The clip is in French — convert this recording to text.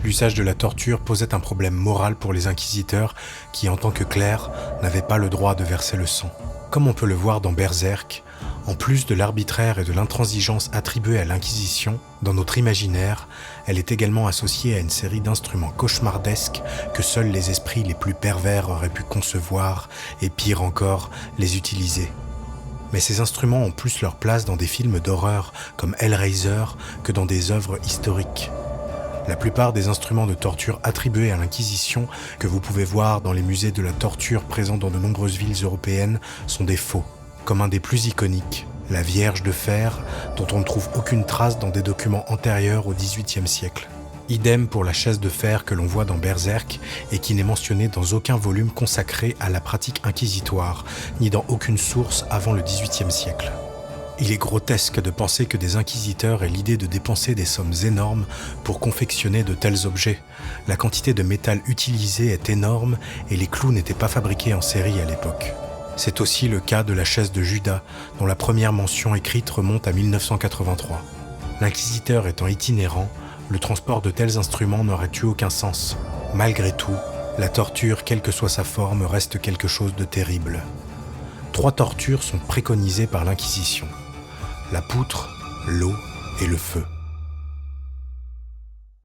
L'usage de la torture posait un problème moral pour les inquisiteurs qui, en tant que clercs, n'avaient pas le droit de verser le sang. Comme on peut le voir dans Berserk, en plus de l'arbitraire et de l'intransigeance attribuées à l'Inquisition, dans notre imaginaire, elle est également associée à une série d'instruments cauchemardesques que seuls les esprits les plus pervers auraient pu concevoir et, pire encore, les utiliser. Mais ces instruments ont plus leur place dans des films d'horreur comme Hellraiser que dans des œuvres historiques. La plupart des instruments de torture attribués à l'Inquisition que vous pouvez voir dans les musées de la torture présents dans de nombreuses villes européennes sont des faux, comme un des plus iconiques, la Vierge de fer, dont on ne trouve aucune trace dans des documents antérieurs au XVIIIe siècle. Idem pour la chaise de fer que l'on voit dans Berserk et qui n'est mentionnée dans aucun volume consacré à la pratique inquisitoire, ni dans aucune source avant le XVIIIe siècle. Il est grotesque de penser que des inquisiteurs aient l'idée de dépenser des sommes énormes pour confectionner de tels objets. La quantité de métal utilisée est énorme et les clous n'étaient pas fabriqués en série à l'époque. C'est aussi le cas de la chaise de Judas, dont la première mention écrite remonte à 1983. L'inquisiteur étant itinérant, le transport de tels instruments n'aurait eu aucun sens. Malgré tout, la torture, quelle que soit sa forme, reste quelque chose de terrible. 3 tortures sont préconisées par l'Inquisition: la poutre, l'eau et le feu.